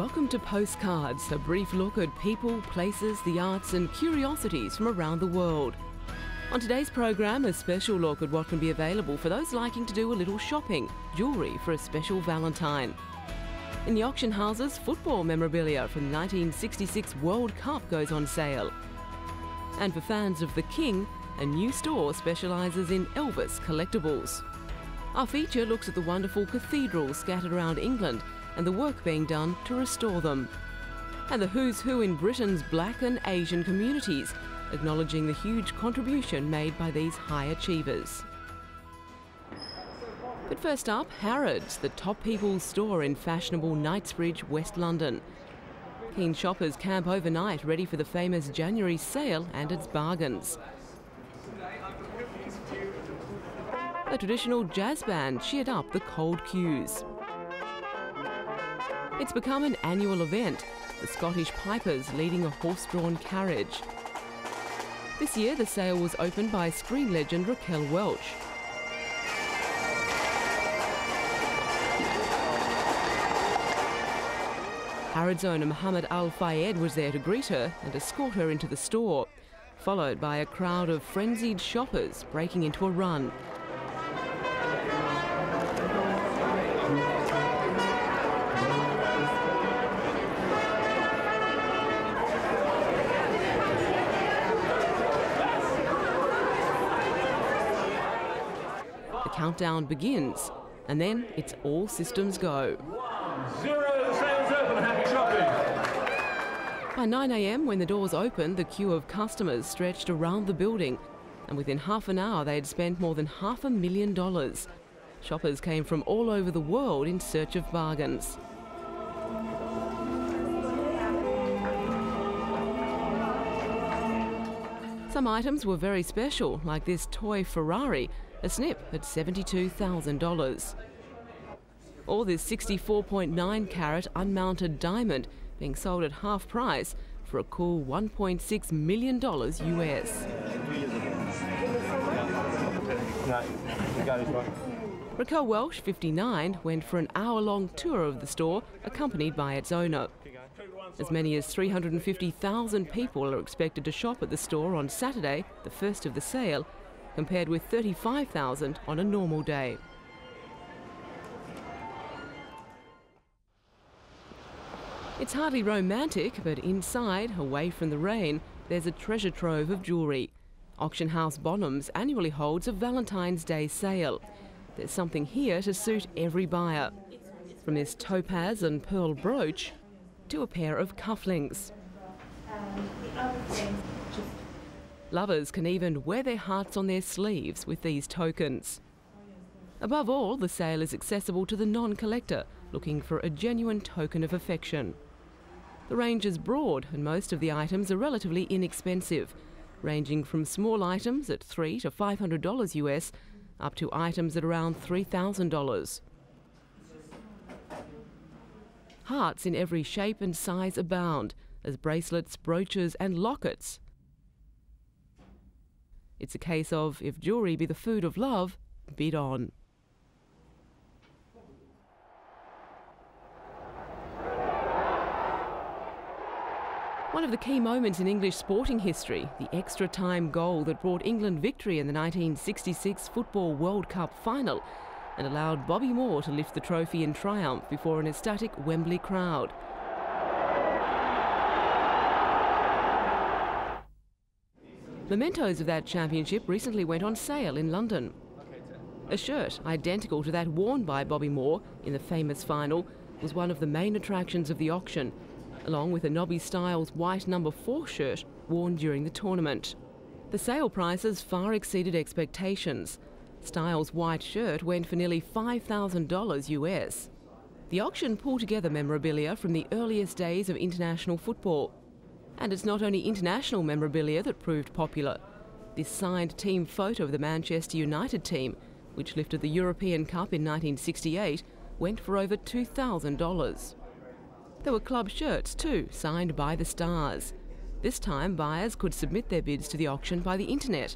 Welcome to Postcards, a brief look at people, places, the arts and curiosities from around the world. On today's program, a special look at what can be available for those liking to do a little shopping, jewellery for a special Valentine. In the auction houses, football memorabilia from the 1966 World Cup goes on sale. And for fans of the King, a new store specialises in Elvis collectibles. Our feature looks at the wonderful cathedrals scattered around England and the work being done to restore them. And the who's who in Britain's Black and Asian communities, acknowledging the huge contribution made by these high achievers. But first up, Harrods, the top people's store in fashionable Knightsbridge, West London. Keen shoppers camp overnight ready for the famous January sale and its bargains. A traditional jazz band cheered up the cold queues. It's become an annual event, the Scottish Pipers leading a horse-drawn carriage. This year the sale was opened by screen legend Raquel Welch. Harrods owner Mohammed Al Fayed was there to greet her and escort her into the store, followed by a crowd of frenzied shoppers breaking into a run. The countdown begins, and then it's all systems go. 1, 0, the sale's open, happy shopping! By 9 a.m, when the doors opened, the queue of customers stretched around the building, and within half an hour they had spent more than $500,000. Shoppers came from all over the world in search of bargains. Some items were very special, like this toy Ferrari, a snip at $72,000. Or this 64.9 carat unmounted diamond being sold at half price for a cool $1.6 million US. Raquel Welch, 59, went for an hour-long tour of the store accompanied by its owner. As many as 350,000 people are expected to shop at the store on Saturday, the first of the sale, compared with 35,000 on a normal day. It's hardly romantic, but inside, away from the rain, there's a treasure trove of jewellery. Auction House Bonhams annually holds a Valentine's Day sale. There's something here to suit every buyer. From this topaz and pearl brooch to a pair of cufflinks. Lovers can even wear their hearts on their sleeves with these tokens. Above all, the sale is accessible to the non-collector looking for a genuine token of affection. The range is broad and most of the items are relatively inexpensive, ranging from small items at $300 to $500 US up to items at around $3,000. Hearts in every shape and size abound, as bracelets, brooches and lockets. It's a case of, if jewellery be the food of love, bid on. One of the key moments in English sporting history, the extra time goal that brought England victory in the 1966 Football World Cup final and allowed Bobby Moore to lift the trophy in triumph before an ecstatic Wembley crowd. Mementos of that championship recently went on sale in London. A shirt identical to that worn by Bobby Moore in the famous final was one of the main attractions of the auction, along with a Nobby Styles white number 4 shirt worn during the tournament. The sale prices far exceeded expectations. Styles' white shirt went for nearly $5,000 US. The auction pulled together memorabilia from the earliest days of international football. And it's not only international memorabilia that proved popular. This signed team photo of the Manchester United team, which lifted the European Cup in 1968, went for over $2,000. There were club shirts too, signed by the stars. This time buyers could submit their bids to the auction by the internet.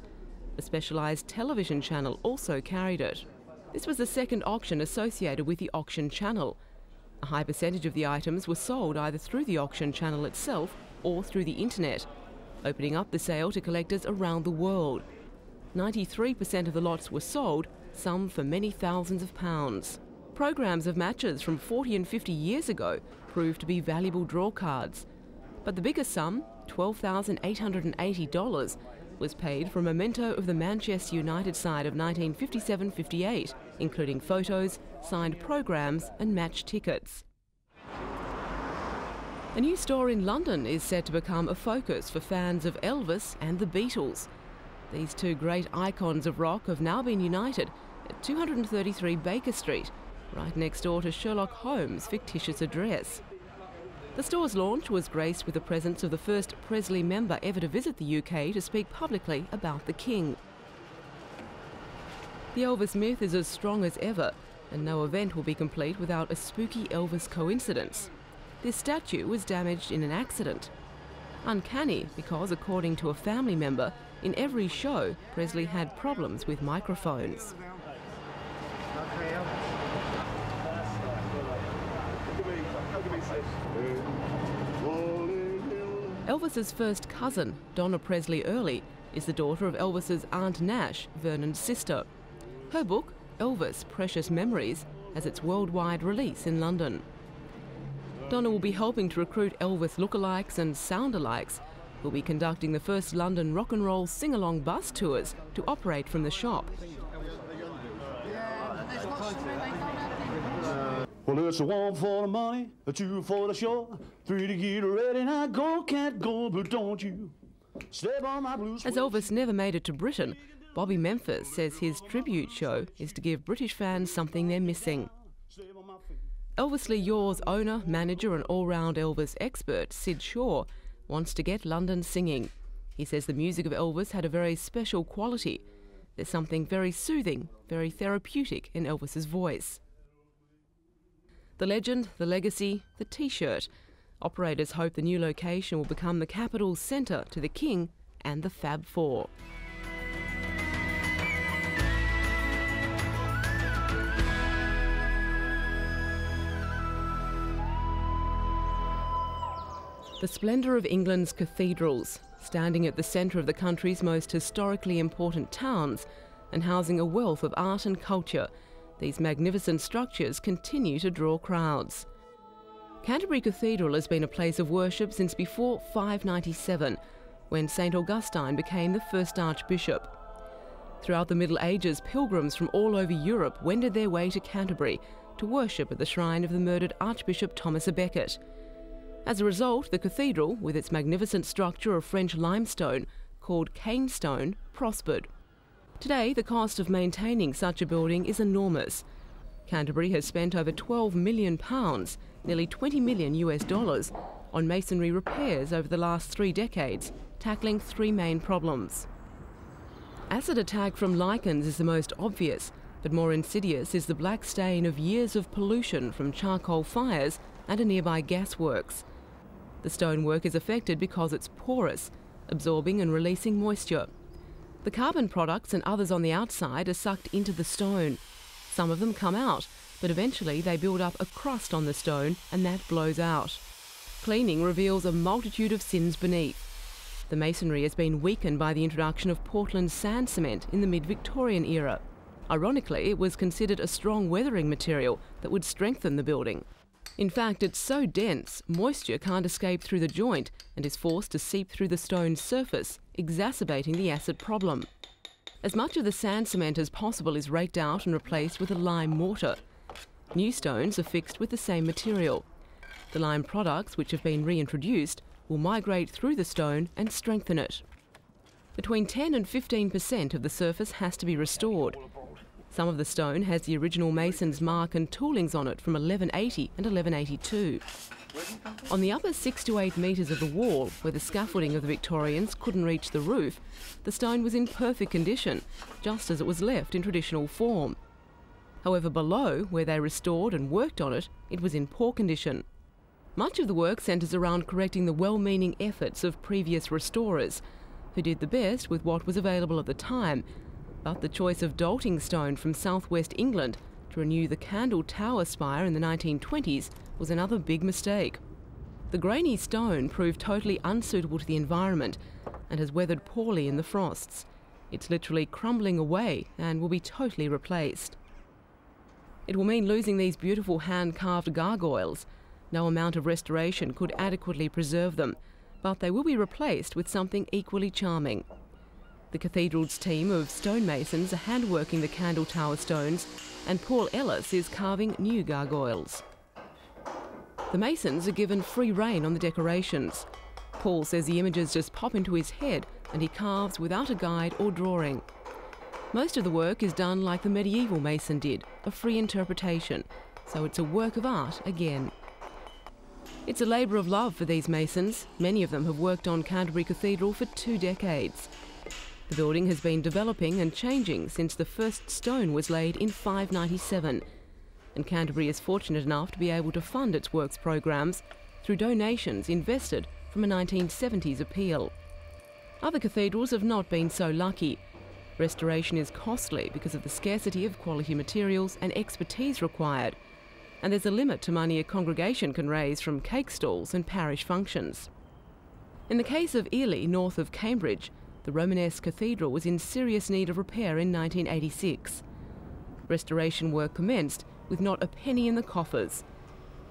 A specialised television channel also carried it. This was the second auction associated with the auction channel. A high percentage of the items were sold either through the auction channel itself or through the internet, opening up the sale to collectors around the world. 93% of the lots were sold, some for many thousands of pounds. Programs of matches from 40 and 50 years ago proved to be valuable draw cards. But the biggest sum, $12,880, was paid for a memento of the Manchester United side of 1957-58, including photos, signed programs and match tickets. A new store in London is set to become a focus for fans of Elvis and the Beatles. These two great icons of rock have now been united at 233 Baker Street, right next door to Sherlock Holmes' fictitious address. The store's launch was graced with the presence of the first Presley member ever to visit the UK to speak publicly about the King. The Elvis myth is as strong as ever, and no event will be complete without a spooky Elvis coincidence. This statue was damaged in an accident. Uncanny because, according to a family member, in every show Presley had problems with microphones. Elvis's first cousin, Donna Presley Early, is the daughter of Elvis's Aunt Nash, Vernon's sister. Her book, Elvis: Precious Memories, has its worldwide release in London. Donna will be helping to recruit Elvis lookalikes and sound-alikes, who'll be conducting the first London rock and roll sing-along bus tours to operate from the shop. Well, it's a 1 for the money, a 2 for the show, 3 to get ready. Now go, can't go, but don't you step on my blue suede. As Elvis never made it to Britain, Bobby Memphis says his tribute show is to give British fans something they're missing. Elvis Lee Yours owner, manager and all-round Elvis expert, Sid Shaw, wants to get London singing. He says the music of Elvis had a very special quality. There's something very soothing, very therapeutic in Elvis's voice. The legend, the legacy, the T-shirt. Operators hope the new location will become the capital's centre to the King and the Fab Four. The splendour of England's cathedrals, standing at the centre of the country's most historically important towns and housing a wealth of art and culture, these magnificent structures continue to draw crowds. Canterbury Cathedral has been a place of worship since before 597, when St Augustine became the first archbishop. Throughout the Middle Ages, pilgrims from all over Europe wended their way to Canterbury to worship at the shrine of the murdered Archbishop Thomas à Becket. As a result, the cathedral, with its magnificent structure of French limestone, called cane stone, prospered. Today, the cost of maintaining such a building is enormous. Canterbury has spent over £12 million, nearly $20 million US, on masonry repairs over the last 3 decades, tackling 3 main problems. Acid attack from lichens is the most obvious, but more insidious is the black stain of years of pollution from charcoal fires and a nearby gasworks. The stonework is affected because it's porous, absorbing and releasing moisture. The carbon products and others on the outside are sucked into the stone. Some of them come out, but eventually they build up a crust on the stone and that blows out. Cleaning reveals a multitude of sins beneath. The masonry has been weakened by the introduction of Portland sand cement in the mid-Victorian era. Ironically, it was considered a strong weathering material that would strengthen the building. In fact, it's so dense, moisture can't escape through the joint and is forced to seep through the stone's surface, exacerbating the acid problem. As much of the sand cement as possible is raked out and replaced with a lime mortar. New stones are fixed with the same material. The lime products, which have been reintroduced, will migrate through the stone and strengthen it. Between 10 and 15% of the surface has to be restored. Some of the stone has the original mason's mark and toolings on it from 1180 and 1182. On the upper 6 to 8 metres of the wall, where the scaffolding of the Victorians couldn't reach the roof, the stone was in perfect condition, just as it was left in traditional form. However, below, where they restored and worked on it, it was in poor condition. Much of the work centres around correcting the well-meaning efforts of previous restorers, who did the best with what was available at the time, but the choice of Dalting stone from southwest England to renew the Candle Tower spire in the 1920s was another big mistake. The grainy stone proved totally unsuitable to the environment and has weathered poorly in the frosts. It's literally crumbling away and will be totally replaced. It will mean losing these beautiful hand-carved gargoyles. No amount of restoration could adequately preserve them, but they will be replaced with something equally charming. The cathedral's team of stonemasons are handworking the Candle Tower stones, and Paul Ellis is carving new gargoyles. The masons are given free rein on the decorations. Paul says the images just pop into his head and he carves without a guide or drawing. Most of the work is done like the medieval mason did, a free interpretation, so it's a work of art again. It's a labour of love for these masons. Many of them have worked on Canterbury Cathedral for 2 decades. The building has been developing and changing since the first stone was laid in 597, and Canterbury is fortunate enough to be able to fund its works programs through donations invested from a 1970s appeal. Other cathedrals have not been so lucky. Restoration is costly because of the scarcity of quality materials and expertise required, and there's a limit to money a congregation can raise from cake stalls and parish functions. In the case of Ely, north of Cambridge, the Romanesque cathedral was in serious need of repair in 1986. Restoration work commenced with not a penny in the coffers.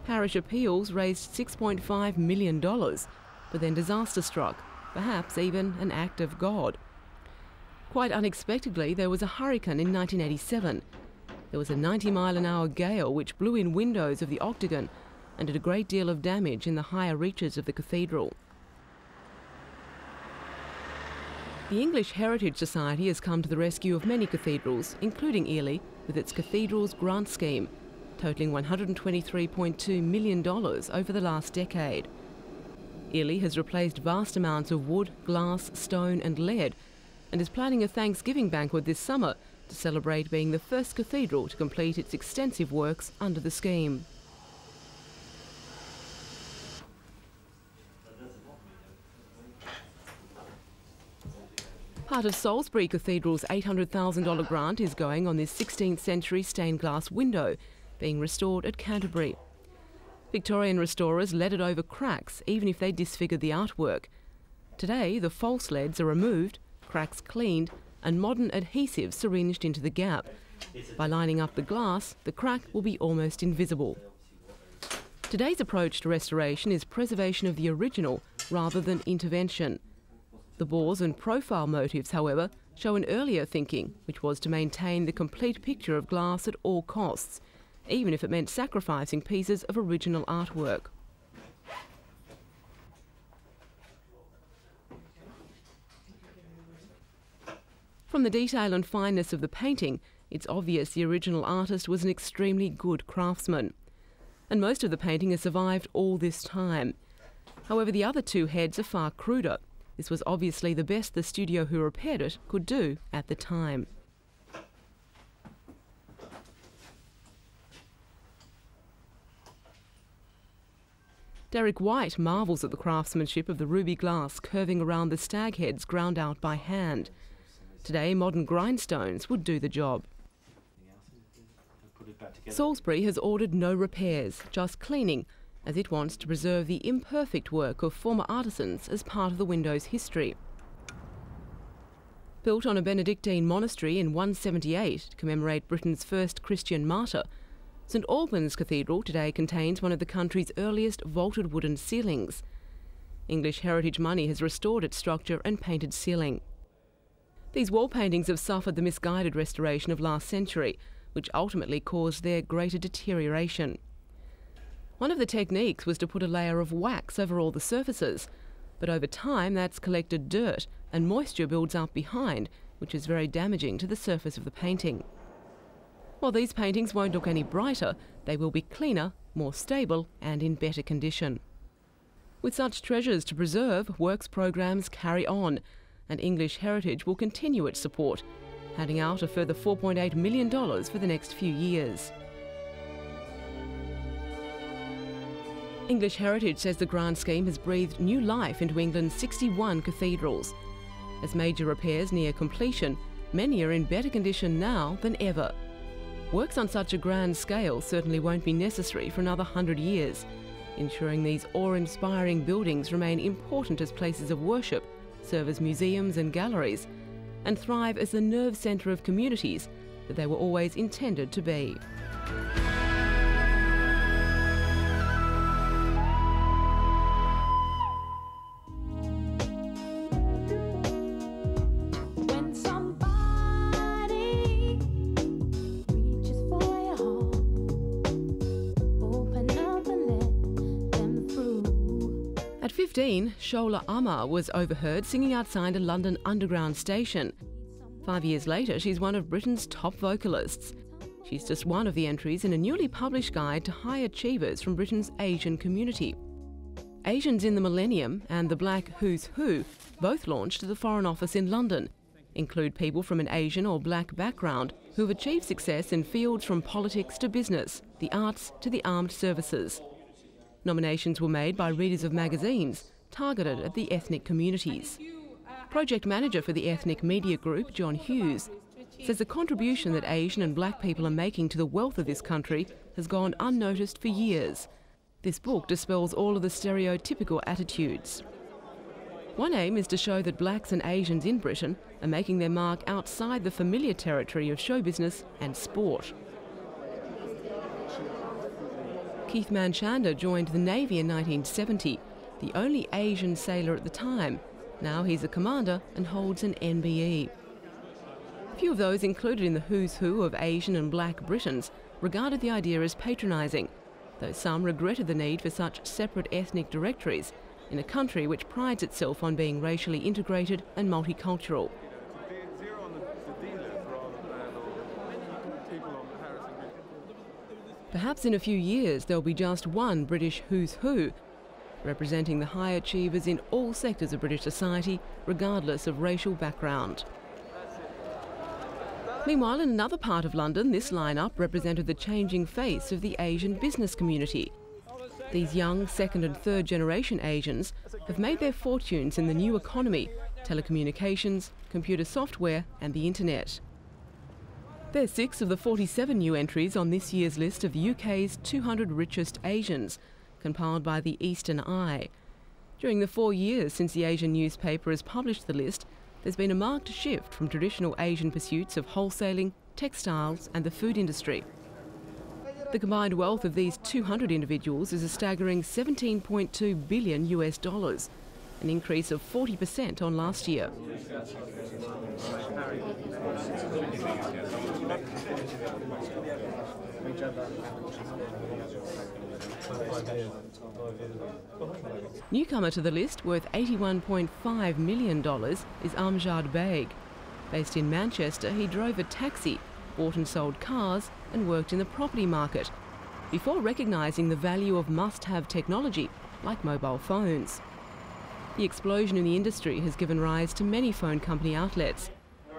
Parish appeals raised $6.5 million, but then disaster struck, perhaps even an act of God. Quite unexpectedly, there was a hurricane in 1987. There was a 90-mile-an-hour gale which blew in windows of the octagon and did a great deal of damage in the higher reaches of the cathedral. The English Heritage Society has come to the rescue of many cathedrals, including Ely, with its Cathedrals grant scheme, totalling $123.2 million over the last decade. Ely has replaced vast amounts of wood, glass, stone and lead, and is planning a Thanksgiving banquet this summer to celebrate being the first cathedral to complete its extensive works under the scheme. Part of Salisbury Cathedral's $800,000 grant is going on this 16th century stained glass window being restored at Canterbury. Victorian restorers leaded over cracks even if they disfigured the artwork. Today the false leads are removed, cracks cleaned and modern adhesives syringed into the gap. By lining up the glass, the crack will be almost invisible. Today's approach to restoration is preservation of the original rather than intervention. The bores and profile motifs, however, show an earlier thinking, which was to maintain the complete picture of glass at all costs, even if it meant sacrificing pieces of original artwork. From the detail and fineness of the painting, it's obvious the original artist was an extremely good craftsman. And most of the painting has survived all this time. However, the other 2 heads are far cruder. This was obviously the best the studio who repaired it could do at the time. Derek White marvels at the craftsmanship of the ruby glass curving around the stag heads ground out by hand. Today, modern grindstones would do the job. Salisbury has ordered no repairs, just cleaning, as it wants to preserve the imperfect work of former artisans as part of the window's history. Built on a Benedictine monastery in 178 to commemorate Britain's first Christian martyr, St Albans Cathedral today contains one of the country's earliest vaulted wooden ceilings. English Heritage money has restored its structure and painted ceiling. These wall paintings have suffered the misguided restoration of last century, which ultimately caused their greater deterioration. One of the techniques was to put a layer of wax over all the surfaces, but over time that's collected dirt and moisture builds up behind, which is very damaging to the surface of the painting. While these paintings won't look any brighter, they will be cleaner, more stable and in better condition. With such treasures to preserve, works programs carry on, and English Heritage will continue its support, handing out a further $4.8 million for the next few years. English Heritage says the grant scheme has breathed new life into England's 61 cathedrals. As major repairs near completion, many are in better condition now than ever. Works on such a grand scale certainly won't be necessary for another 100 years, ensuring these awe-inspiring buildings remain important as places of worship, serve as museums and galleries, and thrive as the nerve centre of communities that they were always intended to be. At 15, Shola Amar was overheard singing outside a London Underground station. 5 years later, she's one of Britain's top vocalists. She's just one of the entries in a newly published guide to high achievers from Britain's Asian community. Asians in the Millennium and the Black Who's Who, both launched at the Foreign Office in London, include people from an Asian or black background who have achieved success in fields from politics to business, the arts to the armed services. Nominations were made by readers of magazines targeted at the ethnic communities. Project manager for the ethnic media group, John Hughes, says the contribution that Asian and black people are making to the wealth of this country has gone unnoticed for years. This book dispels all of the stereotypical attitudes. One aim is to show that blacks and Asians in Britain are making their mark outside the familiar territory of show business and sport. Keith Manchanda joined the Navy in 1970, the only Asian sailor at the time. Now he's a commander and holds an NBE. Few of those included in the who's who of Asian and black Britons regarded the idea as patronising, though some regretted the need for such separate ethnic directories in a country which prides itself on being racially integrated and multicultural. Perhaps in a few years there'll be just one British who's who, representing the high achievers in all sectors of British society, regardless of racial background. Meanwhile, in another part of London, this lineup represented the changing face of the Asian business community. These young second and third generation Asians have made their fortunes in the new economy, telecommunications, computer software and the internet. They're 6 of the 47 new entries on this year's list of the UK's 200 richest Asians, compiled by the Eastern Eye. During the 4 years since the Asian newspaper has published the list, there's been a marked shift from traditional Asian pursuits of wholesaling, textiles and the food industry. The combined wealth of these 200 individuals is a staggering $17.2 billion US, an increase of 40% on last year. Newcomer to the list, worth $81.5 million, is Amjad Beg. Based in Manchester, he drove a taxi, bought and sold cars and worked in the property market, before recognising the value of must-have technology like mobile phones. The explosion in the industry has given rise to many phone company outlets,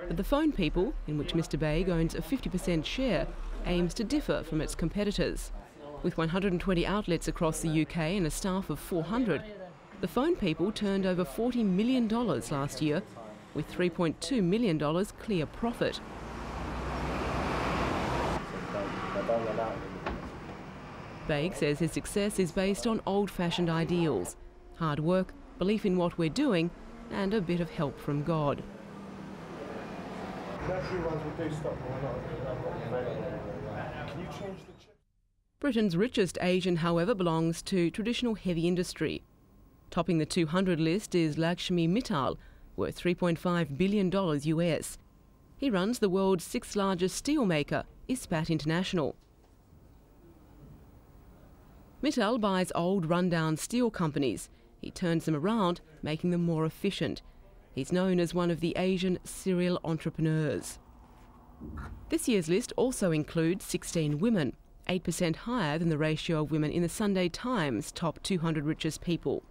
but the Phone People, in which Mr Beg owns a 50% share, aims to differ from its competitors. With 120 outlets across the UK and a staff of 400, the Phone People turned over $40 million last year, with $3.2 million clear profit. Beg says his success is based on old-fashioned ideals: hard work, belief in what we're doing, and a bit of help from God. Britain's richest Asian, however, belongs to traditional heavy industry. Topping the 200 list is Lakshmi Mittal, worth $3.5 billion US. He runs the world's 6th largest steel maker, Ispat International. Mittal buys old rundown steel companies. He turns them around, making them more efficient. He's known as one of the Asian serial entrepreneurs. This year's list also includes 16 women, 8% higher than the ratio of women in the Sunday Times top 200 richest people.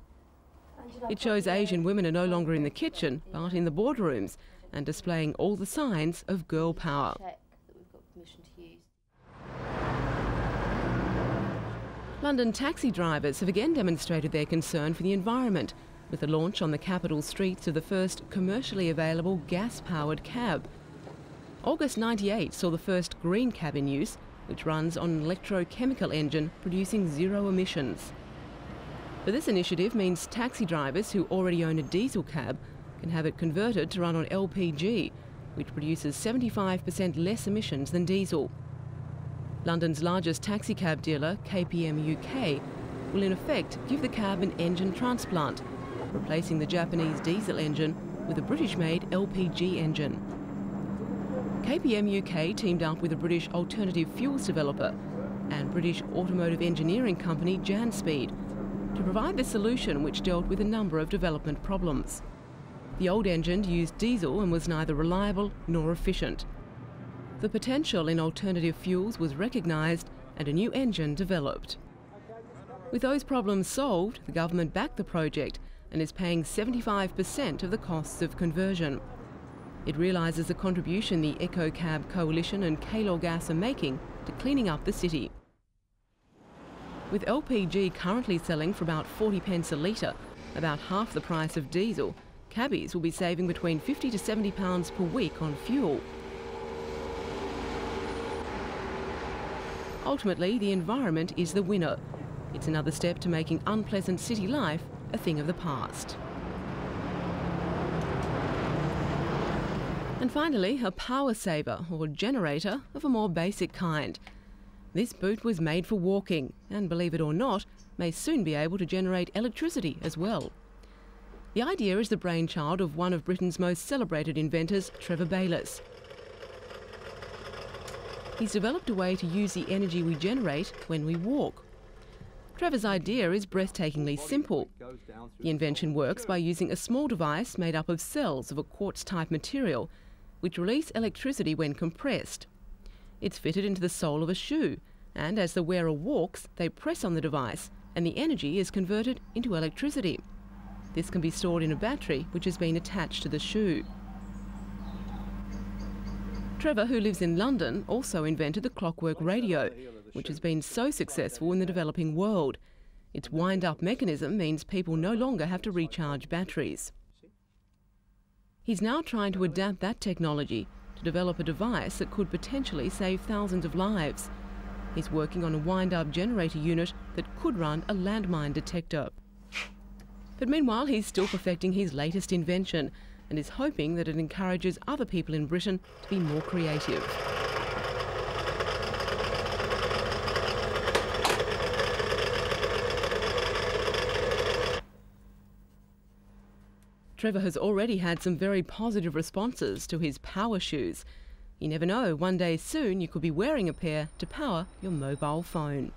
It shows Asian women are no longer in the kitchen, but in the boardrooms, and displaying all the signs of girl power. London taxi drivers have again demonstrated their concern for the environment, with the launch on the capital streets of the first commercially available gas-powered cab. August '98 saw the first green cab in use, which runs on an electrochemical engine producing zero emissions. But this initiative means taxi drivers who already own a diesel cab can have it converted to run on LPG, which produces 75% less emissions than diesel. London's largest taxi cab dealer, KPM UK, will in effect give the cab an engine transplant, replacing the Japanese diesel engine with a British-made LPG engine. KPM UK teamed up with a British alternative fuels developer and British automotive engineering company Janspeed to provide the solution which dealt with a number of development problems. The old engine used diesel and was neither reliable nor efficient. The potential in alternative fuels was recognised and a new engine developed. With those problems solved, the government backed the project and is paying 75% of the costs of conversion. It realises the contribution the EcoCab Coalition and Kalor Gas are making to cleaning up the city. With LPG currently selling for about 40 pence a litre, about half the price of diesel, cabbies will be saving between £50 to £70 per week on fuel. Ultimately, the environment is the winner. It's another step to making unpleasant city life a thing of the past. And finally, a power saver, or generator, of a more basic kind. This boot was made for walking, and believe it or not, may soon be able to generate electricity as well. The idea is the brainchild of one of Britain's most celebrated inventors, Trevor Bayliss. He's developed a way to use the energy we generate when we walk. Trevor's idea is breathtakingly simple. The invention works by using a small device made up of cells of a quartz-type material, which release electricity when compressed. It's fitted into the sole of a shoe, and as the wearer walks, they press on the device, and the energy is converted into electricity. This can be stored in a battery which has been attached to the shoe. Trevor, who lives in London, also invented the clockwork radio, which has been so successful in the developing world. Its wind-up mechanism means people no longer have to recharge batteries. He's now trying to adapt that technology to develop a device that could potentially save thousands of lives. He's working on a wind-up generator unit that could run a landmine detector. But meanwhile, he's still perfecting his latest invention and is hoping that it encourages other people in Britain to be more creative. Trevor has already had some very positive responses to his power shoes. You never know, one day soon you could be wearing a pair to power your mobile phone.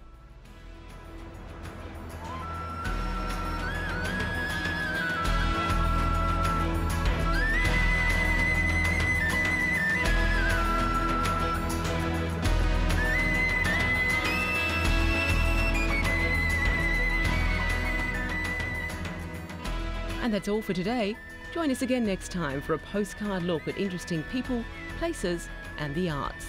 And that's all for today. Join us again next time for a postcard look at interesting people, places and the arts.